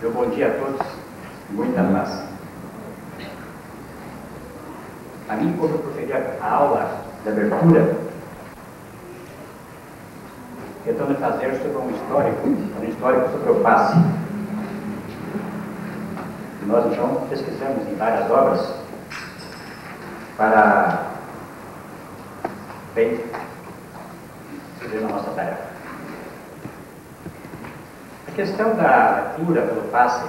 Meu bom dia a todos, muita paz. A mim, quando eu proferi a aula de abertura, tentando fazer sobre um histórico sobre o passe. E nós, então, pesquisamos em várias obras para bem fazer a nossa tarefa. A questão da cura pelo passe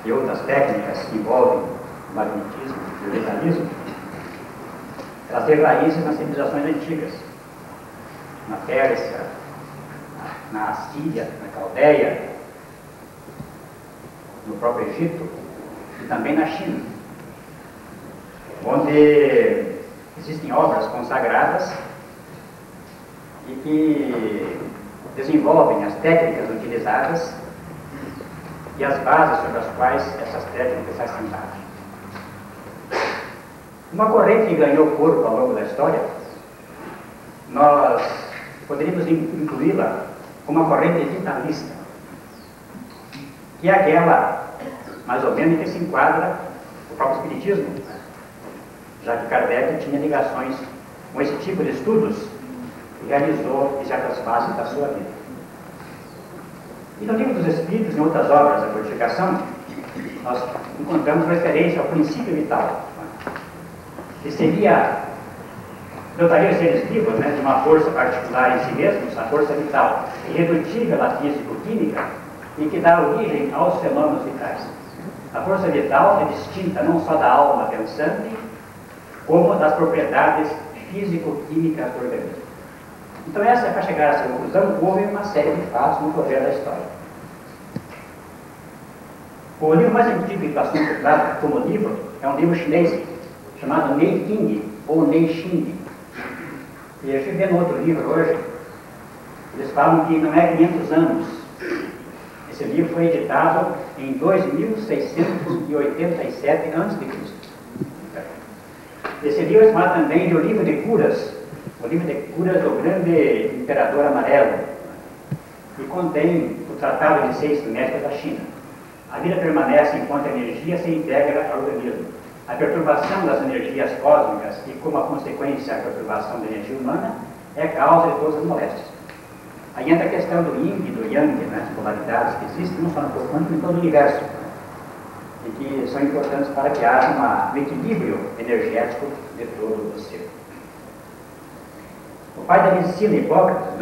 e outras técnicas que envolvem o magnetismo e o mentalismo, elas têm raízes nas civilizações antigas, na Pérsia, na Síria, na Caldeia, no próprio Egito e também na China, onde existem obras consagradas e que desenvolvem as técnicas utilizadas e as bases sobre as quais essas técnicas se assentaram. Uma corrente que ganhou corpo ao longo da história, nós poderíamos incluí-la como uma corrente vitalista, que é aquela, mais ou menos, que se enquadra no próprio Espiritismo, já que Kardec tinha ligações com esse tipo de estudos e realizou em certas fases da sua vida. E no Livro dos Espíritos, em outras obras da codificação, nós encontramos referência ao princípio vital, que dotaria os seres vivos de uma força particular em si mesmos, a força vital, irredutível à físico-química e que dá origem aos fenômenos vitais. A força vital é distinta não só da alma pensante, como das propriedades físico-químicas do organismo. Então, essa, para chegar a essa conclusão, houve uma série de fatos no correr da história. O livro mais antigo do assunto trata como livro é um livro chinês chamado Nei King ou Nei Xing. E eu estive vendo outro livro hoje, eles falam que não é 500 anos. Esse livro foi editado em 2687 a.C. Esse livro é chamado também de O Livro de Curas, o livro de curas do grande imperador amarelo, e contém o Tratado de 6 Médicos da China. A vida permanece enquanto a energia se integra ao organismo. A perturbação das energias cósmicas e, como a consequência, a perturbação da energia humana é causa de todas as moléstias. Aí entra a questão do Yin e do Yang, as polaridades que existem, não só no corpo quântico, mas em todo o universo, e que são importantes para que haja um equilíbrio energético de todo o ser. O pai da medicina, Hipócrates,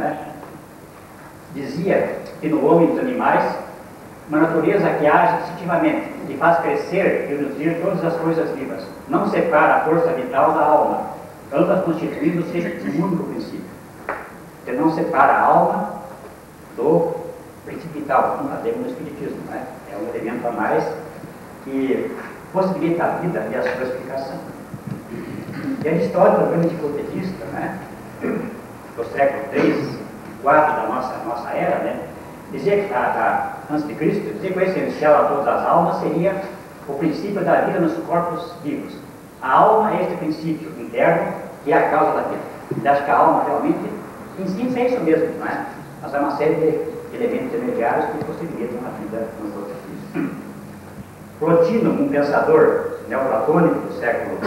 dizia que no homem e nos animais, uma natureza que age instintivamente, que faz crescer e nutrir todas as coisas vivas, não separa a força vital da alma, ambas constituindo-se um único princípio. Você não separa a alma do princípio vital, como nós vemos no Espiritismo, é um elemento a mais que possibilita a vida e a sua explicação. E Aristóteles, o grande hipotesista, do século III, IV da nossa era, dizia que, antes de Cristo, dizia que o essencial a todas as almas seria o princípio da vida nos corpos vivos. A alma é este princípio interno que é a causa da vida. Ele acha que a alma realmente, em si, é isso mesmo, mas é uma série de elementos intermediários que possibilitam a vida nos outros vivos. Plotino, um pensador neoplatônico do século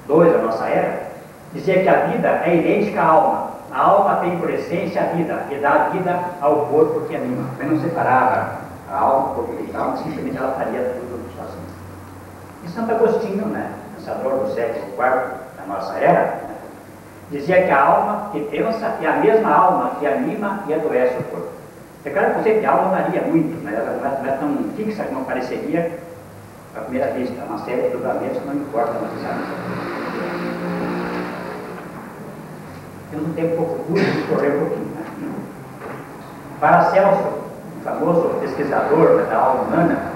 II da nossa era, dizia que a vida é idêntica à alma. A alma tem por essência a vida e dá vida ao corpo que anima. Mas não separava a alma do corpo vital, mas simplesmente ela faria tudo sozinha. E Santo Agostinho, pensador do século IV da nossa era, dizia que a alma que pensa é a mesma alma que anima e adoece o corpo. É claro que o conceito de alma varia muito, mas ela não é tão fixa como pareceria à primeira vista. Uma série de julgamentos que não importa, mas sabe. Temos um tempo pouco curto de correr um pouquinho. Paracelso, o famoso pesquisador da alma humana,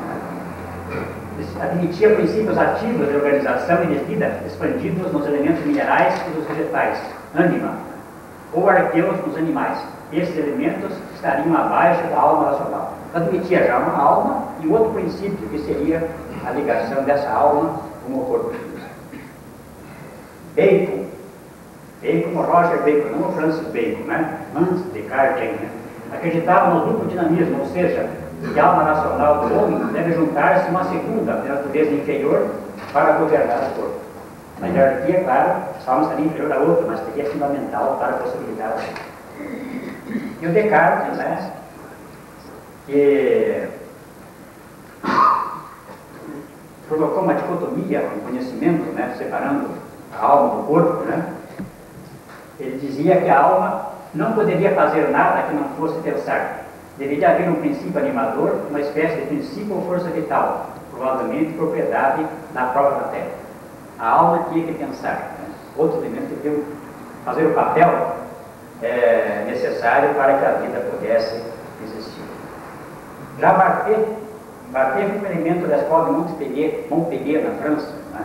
admitia princípios ativos de organização e de vida expandidos nos elementos minerais e dos vegetais, ânima, ou arqueus nos animais. Esses elementos estariam abaixo da alma racional. Admitia já uma alma e outro princípio que seria a ligação dessa alma com o corpo físico. Bacon, como Roger Bacon, não o Francis Bacon, né? Antes de Descartes, né? Acreditava no duplo dinamismo, ou seja, que a alma racional do homem deve juntar-se uma segunda natureza inferior para governar o corpo. Na hierarquia, claro, a alma estaria inferior à outra, mas seria fundamental para a possibilidade. E o Descartes, né? Que provocou uma dicotomia no conhecimento, né? Separando a alma do corpo, né? Ele dizia que a alma não poderia fazer nada que não fosse pensar. Deveria haver um princípio animador, uma espécie de princípio ou força vital, provavelmente propriedade da própria matéria. A alma tinha que pensar. Né? Outros elementos deviam fazer o papel necessário para que a vida pudesse existir. Já Barthes foi um elemento da escola de Montpellier, na França. Né?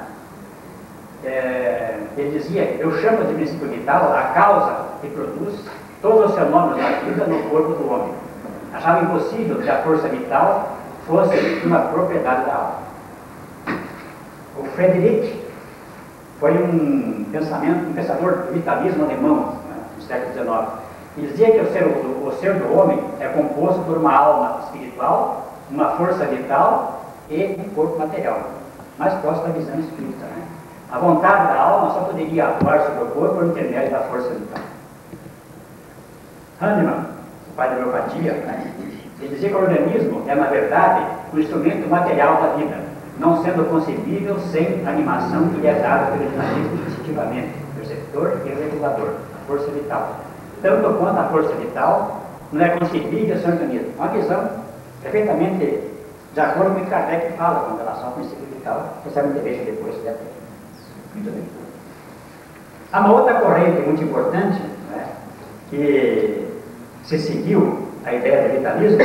Ele dizia: eu chamo de princípio vital a causa que produz todos os fenômenos da vida no corpo do homem. Achava impossível que a força vital fosse uma propriedade da alma. O Frederick foi um pensador do vitalismo alemão, né, no século XIX. Ele dizia que o ser do homem é composto por uma alma espiritual, uma força vital e um corpo material, mais próximo da visão espírita. Né? A vontade da alma só poderia atuar sobre o corpo por intermédio da força vital. Hahnemann, o pai da homeopatia, né? Ele dizia que o organismo é, na verdade, um instrumento material da vida, não sendo concebível sem animação que lhe é dada pelo dinamismo instintivamente, perceptor e regulador, a força vital. Tanto quanto a força vital não é concebível sem organismo. Uma visão perfeitamente de acordo com o que Kardec fala com relação ao princípio vital, que você não veja depois se der tempo. Muito bem. Há uma outra corrente muito importante, né, que se seguiu a ideia do vitalismo,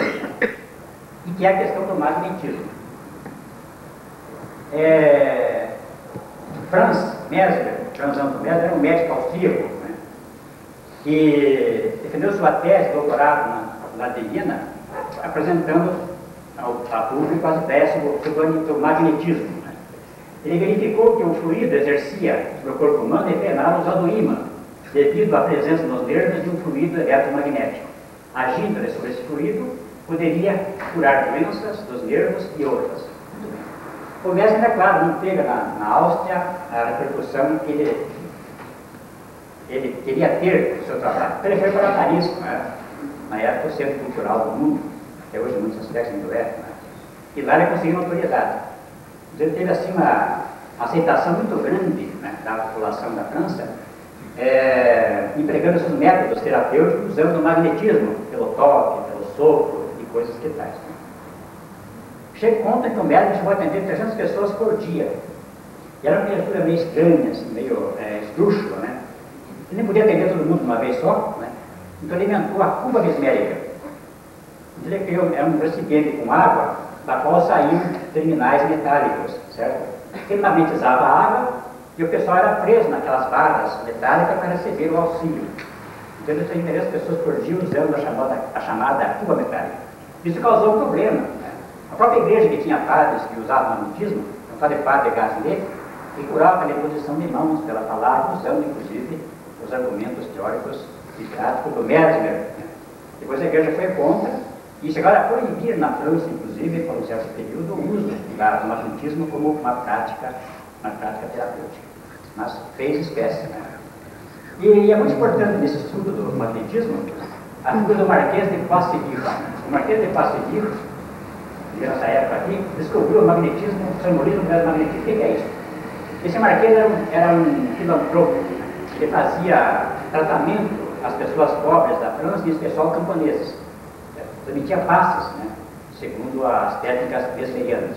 e que é a questão do magnetismo. Franz Anton Mesmer era um médico austríaco, né, que defendeu sua tese de doutorado na Faculdade de Viena, apresentando ao público as ideias sobre o magnetismo. Né. Ele verificou que o fluido exercia sobre o corpo humano efenados usando ímã, devido à presença nos nervos de um fluido eletromagnético. Agindo sobre esse fluido, poderia curar doenças dos nervos e outras. O Mesmer, é claro, não teve na Áustria a repercussão que ele queria ter no seu trabalho. Então ele foi para Paris, né? Na época o centro cultural do mundo, até hoje muitos aspectos ainda é, né? E lá ele conseguiu notoriedade. Ele teve assim uma aceitação muito grande, né, da população da França, empregando seus métodos terapêuticos usando o magnetismo, pelo toque, pelo sopro e coisas que tais. Né? Chega conta que o médico chegou a atender 300 pessoas por dia. E era uma criatura meio estranha, assim, meio esdrúxula, né? Ele não podia atender todo mundo de uma vez só, né? Então ele inventou a cuba mesmérica. Ele criou um recipiente com água, da qual saíam terminais metálicos, certo? Ele magnetizava a água e o pessoal era preso naquelas barras metálicas para receber o auxílio. Então ele tinha 300 pessoas por dia usando a chamada cuba metálica. Isso causou um problema. Né? A própria igreja, que tinha padres que usavam o magnetismo, o padre Gasnier, que curava a imposição de mãos pela palavra, usando inclusive os argumentos teóricos e práticos do Mesmer. Né? Depois a igreja foi contra e chegaram a proibir na França, inclusive, por um certo período, o uso do magnetismo como uma prática terapêutica. Mas fez espécie. Né? E é muito importante nesse estudo do magnetismo a figura do Marquês de Passeville. O Marquês de Passeville, nessa época aqui, descobriu o magnetismo, o simbolismo do magnetismo. O que é isso? Esse Marquês era um filantropo. Ele fazia tratamento às pessoas pobres da França e esse pessoal camponeses. Transmitia passes, né, segundo as técnicas mesmerianas.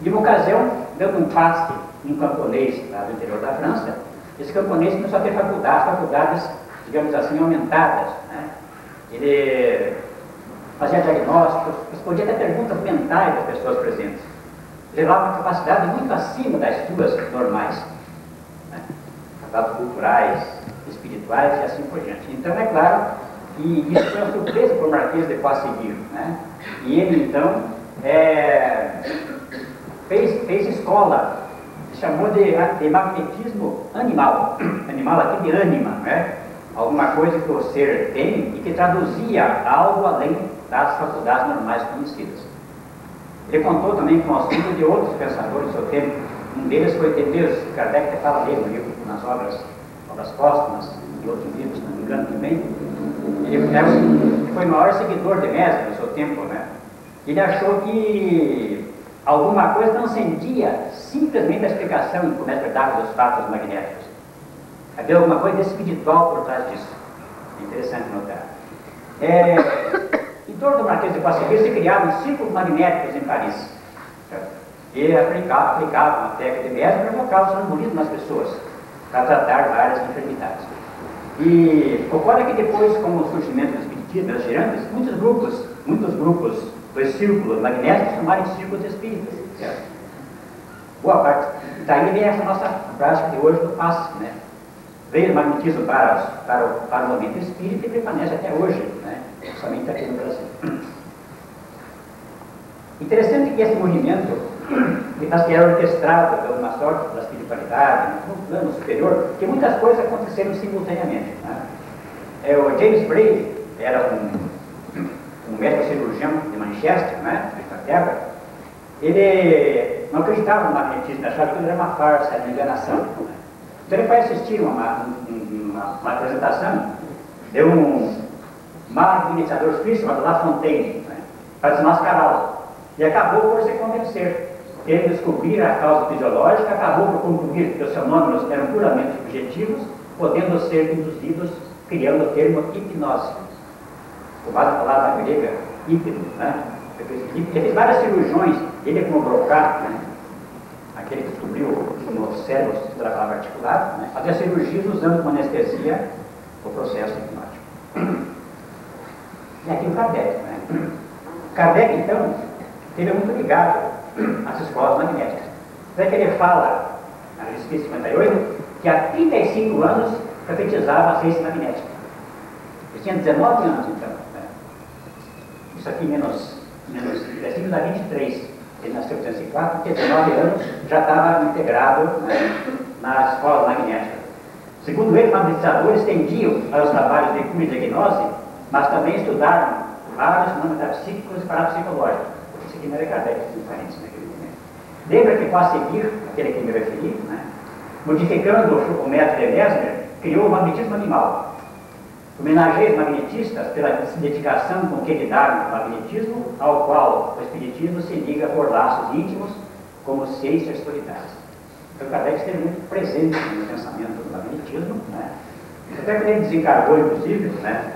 De uma ocasião, dando um passe em um camponês lá do interior da França, esse camponês começou a ter faculdades, digamos assim, aumentadas. Né? Ele fazia diagnósticos, respondia até perguntas mentais das pessoas presentes. Levava uma capacidade muito acima das suas normais. Né? Capacidades culturais, espirituais e assim por diante. Então, é claro, e isso foi uma surpresa para o Marquês de Passeville. Né? E ele, então, fez escola chamou de magnetismo animal. Animal aqui de ânima, né? Alguma coisa que o ser tem e que traduzia algo além das faculdades normais conhecidas. Ele contou também com o auxílio de outros pensadores do seu tempo. Um deles foi Deleuze, que Kardec fala dele no livro, nas obras póstumas e outros livros, se não me engano também. Ele foi o maior seguidor de Mesmer no seu tempo, né? Ele achou que alguma coisa transcendia simplesmente a explicação incontestável dos fatos magnéticos. Havia alguma coisa espiritual por trás disso. É interessante notar. Em torno do Marquês de Poisseville se criaram círculos magnéticos em Paris. E aplicavam a técnica de Mesmer para provocar o sonambulismo nas pessoas, para tratar várias enfermidades. E ocorre que depois, com o surgimento do espiritismo das girantes, muitos grupos dos círculos magnéticos chamaram de círculos espíritas. Certo? Boa parte. Daí vem essa nossa prática de hoje do passe, né? Veio o magnetismo para o movimento espírita e permanece até hoje, né? Somente aqui no Brasil. Interessante que esse movimento, que era orquestrado de alguma sorte da espiritualidade, no plano superior, que muitas coisas aconteceram simultaneamente. Né? O James Brady era um médico cirurgião de Manchester, né, na Inglaterra. Ele não acreditava no magnetismo, achava que ele era uma farsa, era uma enganação. Né? Então ele foi assistir uma apresentação de um magnetizador suíço chamado La Fontaine, né, para desmascará-lo. E acabou por se convencer. Ele descobrir a causa fisiológica, acabou por concluir que os fenômenos eram puramente subjetivos, podendo ser induzidos criando o termo hipnose. O base da palavra grega, hipno, né? Ele fez várias cirurgiões, ele como Broca, né? Aquele que descobriu no cérebro da palavra articulada, né? Fazia cirurgias usando como anestesia o processo hipnótico. E aqui o Kardec, né? Kardec, então, esteve muito ligado às escolas magnéticas. Até que ele fala, na Espírito 58, que há 35 anos profetizava a ciência magnética. Ele tinha 19 anos, então. Né? Isso aqui menos 5 dá 23. Ele nasceu em 1904, tinha 19 anos, já estava integrado, né, na escola magnética. Segundo ele, os magnetizadores tendiam aos trabalhos de cura e diagnose, mas também estudaram vários fenômenos metapsíquicos e parapsicológicos. Isso aqui não era Kardec, diferentes naquele momento. Lembra que, para seguir, aquele que me referi, né, modificando o método de Mesmer, criou o magnetismo animal. Homenageia os magnetistas pela dedicação com que lidaram com o magnetismo, ao qual o espiritismo se liga por laços íntimos, como ciências solidárias. Então, Kardec esteve muito presente no pensamento do magnetismo, né? Até que ele desencargou, inclusive, né?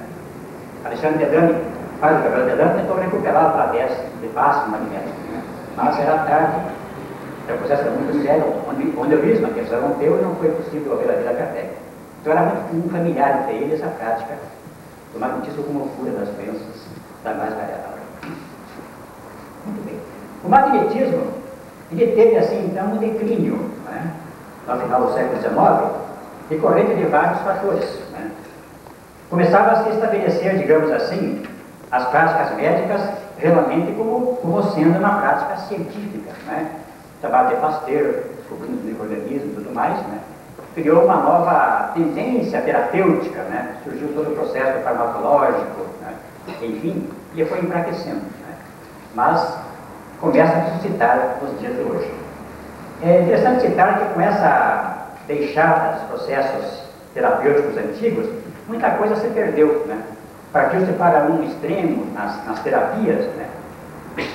Alexandre Delane, pai do Gabriel Delane, tentou recuperá-lo através de passe magnético, né? Mas era tarde, o processo era muito sério, onde eu mesmo a questão rompeu e não foi possível haver a vida Kardec. Então era muito familiar entre eles essa prática do magnetismo como cura das doenças da mais variada ordem. Muito bem. O magnetismo, ele teve assim então um declínio, né, no final do século XIX, decorrente de vários fatores. Né. Começava a se estabelecer, digamos assim, as práticas médicas realmente como sendo uma prática científica. Né. Trabalho de Pasteur, descobrindo os micro-organismos e tudo mais, né. Criou uma nova tendência terapêutica, né? Surgiu todo o processo farmacológico, né? Enfim, e foi enfraquecendo. Né? Mas começa a ressuscitar nos dias de hoje. É interessante citar que com essa deixada dos processos terapêuticos antigos, muita coisa se perdeu. Né? Partiu-se para um extremo nas terapias, né?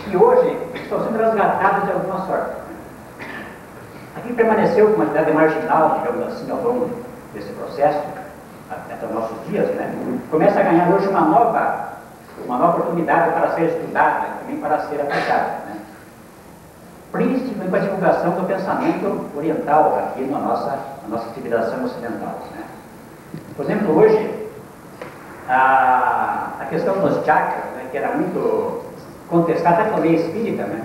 E hoje estão sendo resgatadas de alguma sorte. Aqui permaneceu com uma cidade marginal, digamos assim, ao longo desse processo, até os nossos dias, né? Começa a ganhar hoje uma nova oportunidade para ser estudada e também para ser aplicada, né? Principalmente com a divulgação do pensamento oriental aqui na nossa civilização ocidental, né? Por exemplo, hoje, a questão dos chakras, né, que era muito contestada até pelo meio espírita, né?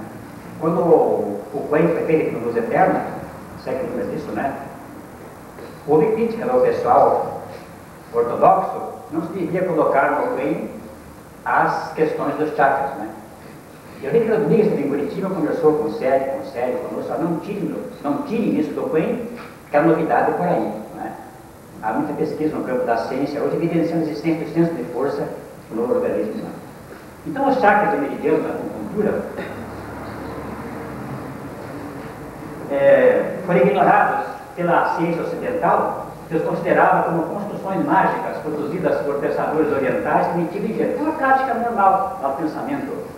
Quando o Coelho foi feito no Luz Eterna, século disso, né? Houve crítica do pessoal ortodoxo, não se devia colocar no Coelho as questões dos chakras, né? E o Rei Rodrigues, em Curitiba, conversou com o Sérgio, falou só não tirem isso do coelho, que é novidade por aí. Né? Há muita pesquisa no campo da ciência, hoje evidenciando a existência do senso de força no organismo humano. Então, os chakras e meridianos da acupuntura foram ignorados pela ciência ocidental, que os considerava como construções mágicas produzidas por pensadores orientais primitivos. É uma prática normal ao pensamento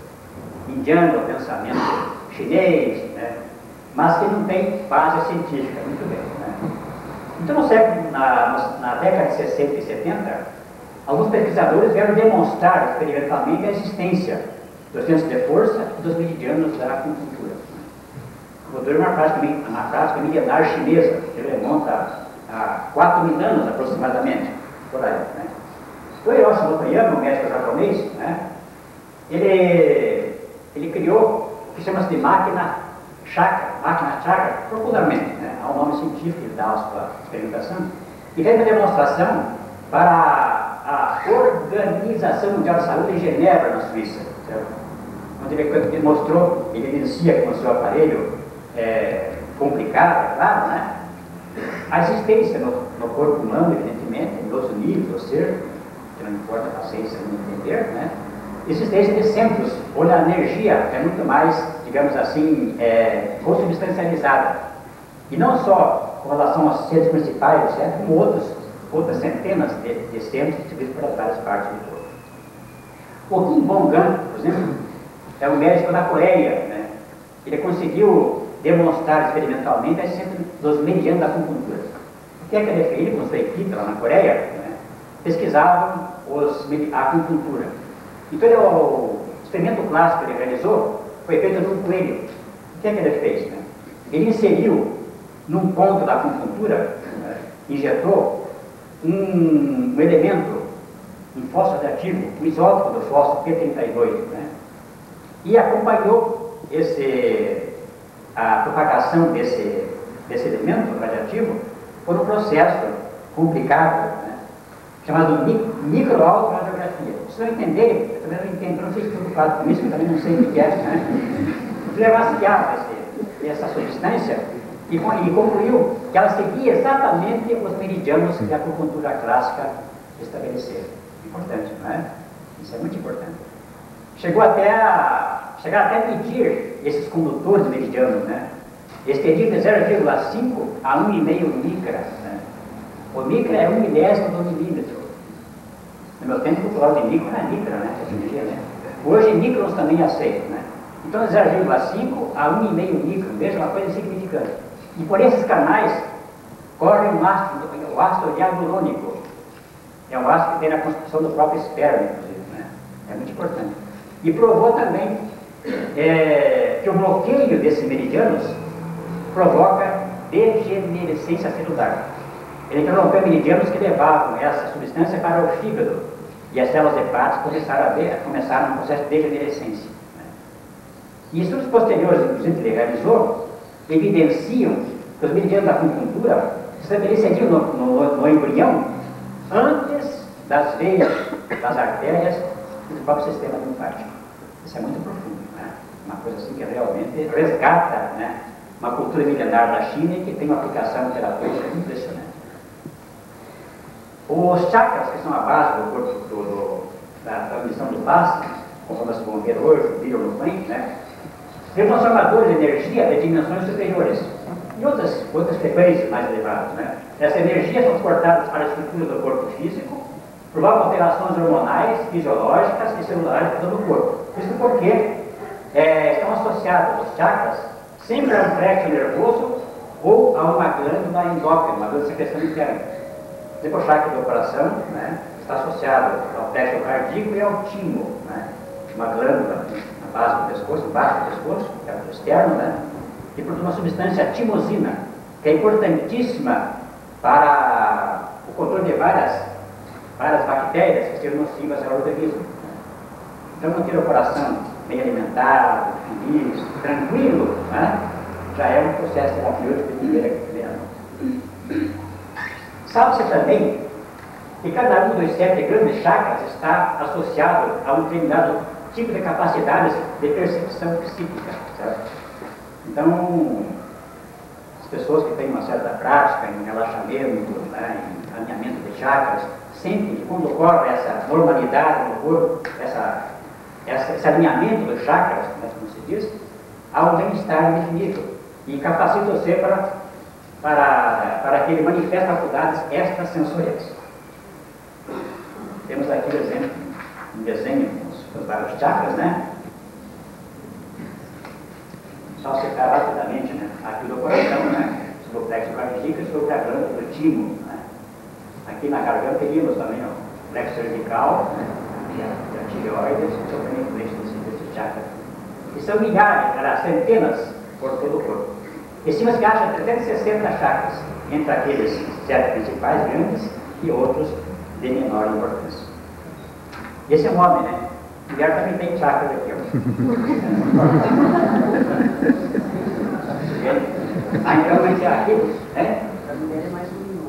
indiano, ao pensamento chinês, né? Mas que não tem base científica, muito bem. Né? Então, na década de 60 e 70, alguns pesquisadores vieram demonstrar experimentalmente a existência dos centros de força e dos meridianos da acupuntura. A acupuntura é uma prática milenar chinesa, que remonta a 4.000 anos aproximadamente, por aí. Né? O Hiroshi Nokoyama, um médico japonês, né? ele criou o que chama-se de máquina chakra, popularmente, né? Há um nome científico que dá a sua experimentação, e fez uma demonstração para a Organização Mundial de Saúde em Genebra, na Suíça, certo? Onde ele mostrou, ele evidencia com o seu aparelho complicado, é claro, né? A existência no corpo humano, evidentemente, em outros níveis do ser, que não importa a ciência não entender, né? Existência de centros, onde a energia é muito mais, digamos assim, consubstancializada. E não só com relação aos centros principais do cérebro, como outras centenas de centros distribuídos por várias partes do corpo. O Kim Bong-gan, por exemplo, é um médico da Coreia, né? Ele conseguiu demonstrar experimentalmente a existência dos meridianos da acupuntura. O que é que ele fez? Ele, com sua equipe lá na Coreia, né, pesquisavam a acupuntura. Então, o experimento clássico que ele realizou foi feito num coelho. O que é que ele fez? Né? Ele inseriu num ponto da acupuntura, né, injetou um elemento, um fósforo radioativo, o isótopo do fósforo P32, né? E acompanhou a propagação desse elemento radioativo por um processo complicado, né, chamado microautoradiografia. Se não entenderem, eu também não entendo, não sei se estou preocupado com isso, eu também não sei o que é, né? Ele masseava essa substância e concluiu que ela seguia exatamente os meridianos que a acupuntura clássica estabeleceu. Importante, não é? Isso é muito importante. Chegaram até a medir esses condutores meridianos, né? Eles mediam de 0,5 a 1,5 micra. Né? O micra é 1/10 do milímetro. No meu tempo, o de micro era micra, né? Hoje, microns também aceitam, né? Então, 0,5 a 1,5 micro, veja, uma coisa insignificante. E por esses canais corre o ácido hialurônico. É um ácido que tem na construção do próprio esperma, inclusive, né? É muito importante. E provou também que o bloqueio desses meridianos provoca degenerescência celular. Ele interrompeu meridianos que levavam essa substância para o fígado, e as células hepáticas começaram um processo de degenerescência. E estudos posteriores, inclusive, que ele realizou, evidenciam que os meridianos da acupuntura se estabeleceriam no embrião antes das veias, das artérias e do próprio sistema linfático. Isso é muito profundo, né? Uma coisa assim que realmente resgata, né, uma cultura milenar da China e que tem uma aplicação terapêutica impressionante. Os chakras, que são a base do corpo da transmissão do passe, conforme vocês vão ver hoje, viram no frente, né? São transformadores de energia de dimensões superiores e outras frequências mais elevadas, né? Essa energia é transportada para a estrutura do corpo físico, provoca alterações hormonais, fisiológicas e celulares de todo o corpo. Isso porque estão associados os chakras sempre a um plexo nervoso ou a uma glândula endócrina, uma glândula de secreção interna. O chakra do coração, né, está associado ao plexo cardíaco e ao timo, né, uma glândula na base do pescoço, embaixo do pescoço, que é o externo, né, e produz uma substância timosina, que é importantíssima para o controle de várias bactérias que sejam nocivas ao organismo. Então, manter o coração bem alimentado, feliz, tranquilo, né, já é um processo terapêutico de primeira. Sabe-se também que cada um dos 7 grandes chakras está associado a um determinado tipo de capacidades de percepção psíquica, certo? Então, as pessoas que têm uma certa prática em relaxamento, né, em alinhamento de chakras, sentem que quando ocorre essa normalidade no corpo, esse alinhamento dos chakras, né, como se diz, há um bem-estar indefinível e capacita você para que ele manifeste faculdades extrasensoriais. Temos aqui o exemplo, um desenho com os vários chakras, né? Só citar rapidamente, né? Aqui do coração, né? Sobre o plexo cardíaco e sobre a glândula do timo, né? Aqui na garganta teríamos também o plexo cervical, né? E a tireoide, sobre a influência desse chakra. E são milhares, centenas por todo o corpo. Estima-se que haja 360 chakras, entre aqueles 7 principais grandes e outros de menor importância. Esse é um homem, né? Mulher também tem chakras aqui, ó. Então vai ser aqui, né?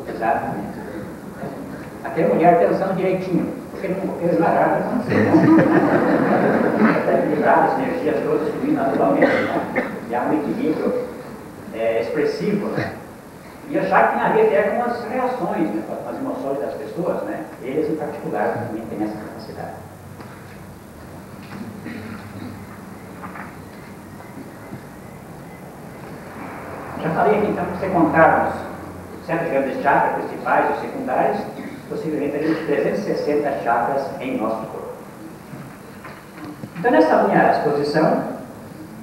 Exatamente. Aqui a mulher tem usando direitinho, porque não fez nada, não sei, né? Está equilibrado, as energias todas subindo naturalmente, né? E há um equilíbrio expressivo, né? E achar que tem a ver até com as reações, né? Com as emoções das pessoas, né? Eles em particular também têm essa capacidade. Já falei aqui então que se contarmos 7 grandes chakras principais e secundários, possivelmente teremos 360 chakras em nosso corpo. Então, nessa minha exposição,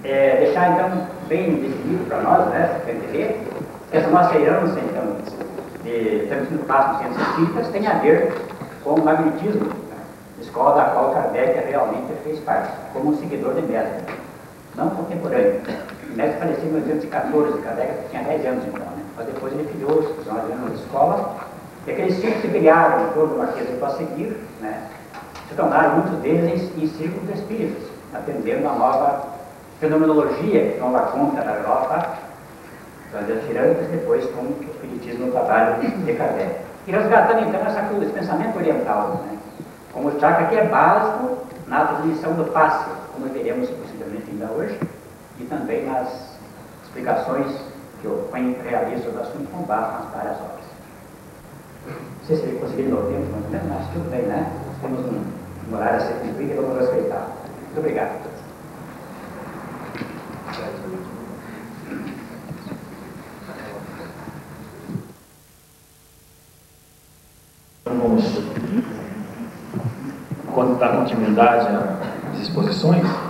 deixar então bem definido para nós, né, para entender, que essa nossa herança, então, de transmissão passo ciências espíritas tem a ver com o magnetismo, né, escola da qual Kardec realmente fez parte, como um seguidor de Mestre, não contemporâneo. Mestre faleceu em 1814, Kardec tinha 10 anos então, né? Mas depois ele criou os anos de escola, e aqueles círculos que brilharam em todo o Marquês de Passeguir, né, se tornaram muitos deles em círculos espíritas, atendendo a nova fenomenologia que toma conta da Europa, das tirânicas, depois com o espiritismo no trabalho de Kardec. E resgatando então esse pensamento oriental, né, como o chakra que é básico na transmissão do passe, como veremos possivelmente ainda hoje, e também nas explicações que o Quen realiza sobre o assunto com base nas várias obras. Não sei se ele conseguiu no tempo, mas tudo bem, né? Temos um horário a ser cumprido e vamos respeitar. Muito obrigado. Vamos dar continuidade às exposições.